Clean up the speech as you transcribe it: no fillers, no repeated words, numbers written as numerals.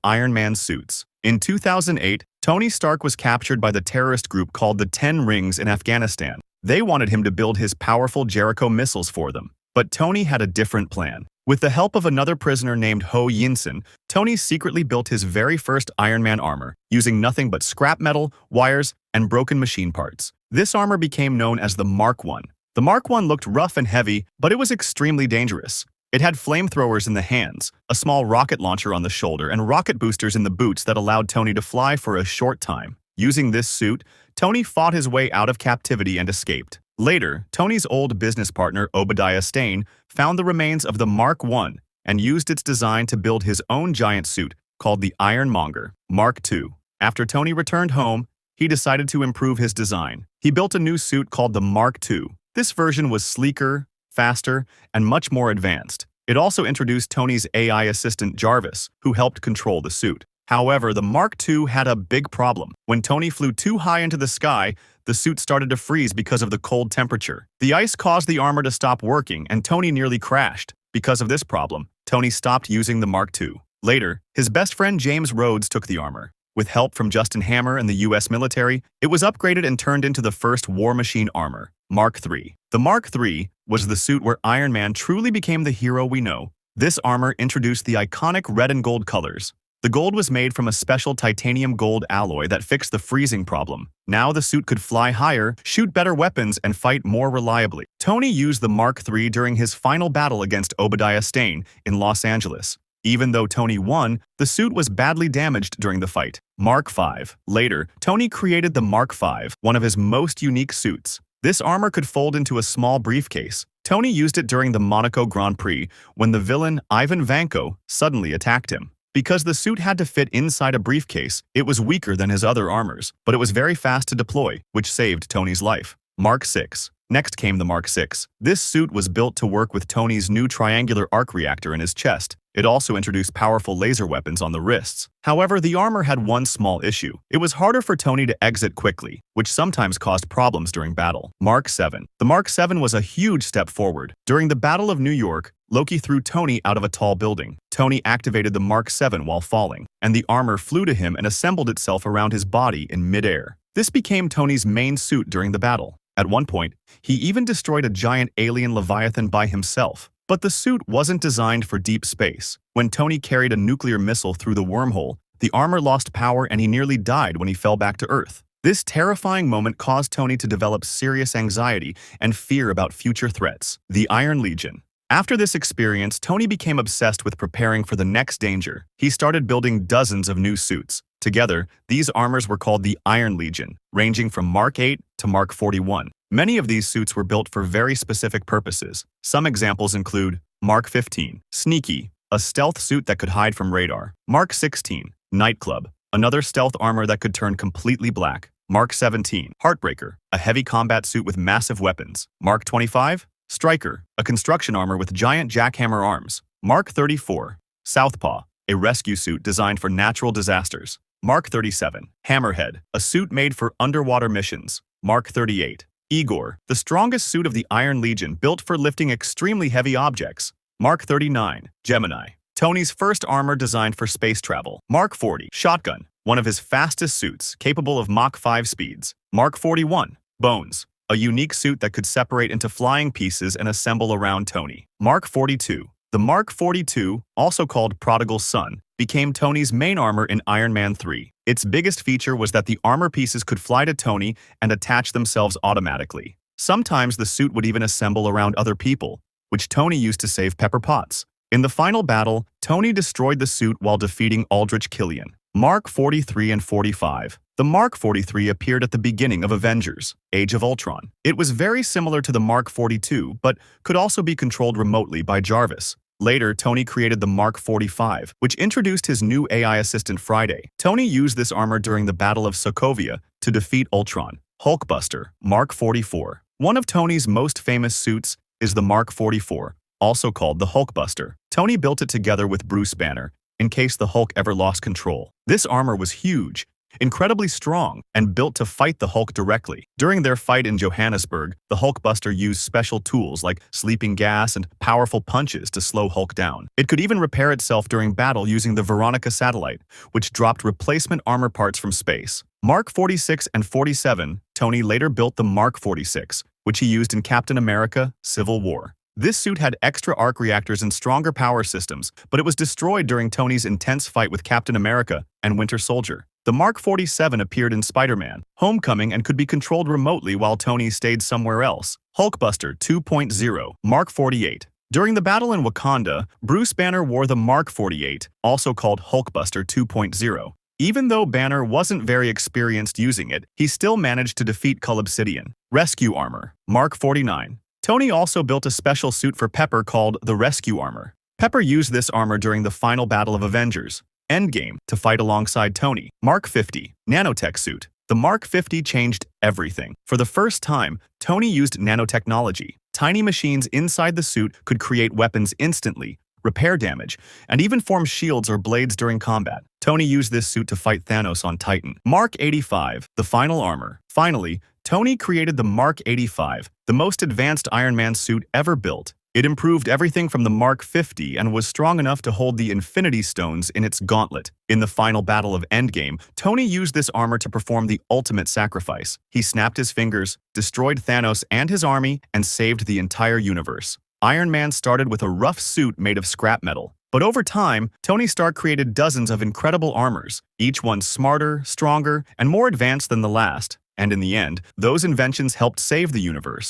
Iron Man suits. In 2008, Tony Stark was captured by the terrorist group called the 10 Rings in Afghanistan. They wanted him to build his powerful Jericho missiles for them. But Tony had a different plan. With the help of another prisoner named Ho Yinsen, Tony secretly built his very first Iron Man armor, using nothing but scrap metal, wires, and broken machine parts. This armor became known as the Mark I. The Mark I looked rough and heavy, but it was extremely dangerous. It had flamethrowers in the hands, a small rocket launcher on the shoulder, and rocket boosters in the boots that allowed Tony to fly for a short time. Using this suit, Tony fought his way out of captivity and escaped. Later, Tony's old business partner Obadiah Stane found the remains of the Mark I and used its design to build his own giant suit called the Ironmonger Mark II. After Tony returned home, he decided to improve his design. He built a new suit called the Mark II. This version was sleeker, faster, and much more advanced. It also introduced Tony's AI assistant Jarvis, who helped control the suit. However, the Mark II had a big problem. When Tony flew too high into the sky, the suit started to freeze because of the cold temperature. The ice caused the armor to stop working, and Tony nearly crashed. Because of this problem, Tony stopped using the Mark II. Later, his best friend James Rhodes took the armor. With help from Justin Hammer and the US military, it was upgraded and turned into the first war machine armor, Mark III. The Mark III was the suit where Iron Man truly became the hero we know. This armor introduced the iconic red and gold colors. The gold was made from a special titanium gold alloy that fixed the freezing problem. Now the suit could fly higher, shoot better weapons, and fight more reliably. Tony used the Mark III during his final battle against Obadiah Stane in Los Angeles. Even though Tony won, the suit was badly damaged during the fight. Mark V. Later, Tony created the Mark V, one of his most unique suits. This armor could fold into a small briefcase. Tony used it during the Monaco Grand Prix when the villain Ivan Vanko suddenly attacked him. Because the suit had to fit inside a briefcase, it was weaker than his other armors, but it was very fast to deploy, which saved Tony's life. Mark VI. Next came the Mark VI. This suit was built to work with Tony's new triangular arc reactor in his chest. It also introduced powerful laser weapons on the wrists. However, the armor had one small issue. It was harder for Tony to exit quickly, which sometimes caused problems during battle. Mark VII. The Mark VII was a huge step forward. During the Battle of New York, Loki threw Tony out of a tall building. Tony activated the Mark VII while falling, and the armor flew to him and assembled itself around his body in midair. This became Tony's main suit during the battle. At one point, he even destroyed a giant alien Leviathan by himself. But the suit wasn't designed for deep space. When Tony carried a nuclear missile through the wormhole, the armor lost power and he nearly died when he fell back to Earth. This terrifying moment caused Tony to develop serious anxiety and fear about future threats. The Iron Legion. After this experience, Tony became obsessed with preparing for the next danger. He started building dozens of new suits. Together, these armors were called the Iron Legion, ranging from Mark VIII to Mark 41. Many of these suits were built for very specific purposes. Some examples include Mark 15, Sneaky, a stealth suit that could hide from radar. Mark 16, Nightclub, another stealth armor that could turn completely black. Mark 17, Heartbreaker, a heavy combat suit with massive weapons. Mark 25, Striker, a construction armor with giant jackhammer arms. Mark 34, Southpaw, a rescue suit designed for natural disasters. Mark 37, Hammerhead, a suit made for underwater missions. Mark 38, Igor, the strongest suit of the Iron Legion built for lifting extremely heavy objects. Mark 39, Gemini, Tony's first armor designed for space travel. Mark 40, Shotgun, one of his fastest suits, capable of Mach 5 speeds. Mark 41, Bones, a unique suit that could separate into flying pieces and assemble around Tony. Mark 42. The Mark 42, also called Prodigal Son, became Tony's main armor in Iron Man 3. Its biggest feature was that the armor pieces could fly to Tony and attach themselves automatically. Sometimes the suit would even assemble around other people, which Tony used to save Pepper Potts. In the final battle, Tony destroyed the suit while defeating Aldrich Killian. Mark 43 and 45. The Mark 43 appeared at the beginning of Avengers: Age of Ultron. It was very similar to the Mark 42, but could also be controlled remotely by Jarvis. Later, Tony created the Mark 45, which introduced his new AI assistant Friday. Tony used this armor during the Battle of Sokovia to defeat Ultron. Hulkbuster, Mark 44. One of Tony's most famous suits is the Mark 44, also called the Hulkbuster. Tony built it together with Bruce Banner, in case the Hulk ever lost control. This armor was huge. incredibly strong, and built to fight the Hulk directly. During their fight in Johannesburg, the Hulkbuster used special tools like sleeping gas and powerful punches to slow Hulk down. It could even repair itself during battle using the Veronica satellite, which dropped replacement armor parts from space. Mark 46 and 47, Tony later built the Mark 46, which he used in Captain America: Civil War. This suit had extra arc reactors and stronger power systems, but it was destroyed during Tony's intense fight with Captain America and Winter Soldier. The Mark 47 appeared in Spider-Man: Homecoming and could be controlled remotely while Tony stayed somewhere else. Hulkbuster 2.0, Mark 48. During the battle in Wakanda, Bruce Banner wore the Mark 48, also called Hulkbuster 2.0. Even though Banner wasn't very experienced using it, he still managed to defeat Cull Obsidian. Rescue Armor, Mark 49. Tony also built a special suit for Pepper called the Rescue Armor. Pepper used this armor during the final battle of Avengers Endgame to fight alongside Tony. Mark 50, Nanotech suit. The Mark 50 changed everything. For the first time, Tony used nanotechnology. Tiny machines inside the suit could create weapons instantly, repair damage, and even form shields or blades during combat. Tony used this suit to fight Thanos on Titan. Mark 85, the final armor. Finally, Tony created the Mark 85, the most advanced Iron Man suit ever built. It improved everything from the Mark 50 and was strong enough to hold the Infinity Stones in its gauntlet. In the final battle of Endgame, Tony used this armor to perform the ultimate sacrifice. He snapped his fingers, destroyed Thanos and his army, and saved the entire universe. Iron Man started with a rough suit made of scrap metal. But over time, Tony Stark created dozens of incredible armors, each one smarter, stronger, and more advanced than the last. And in the end, those inventions helped save the universe.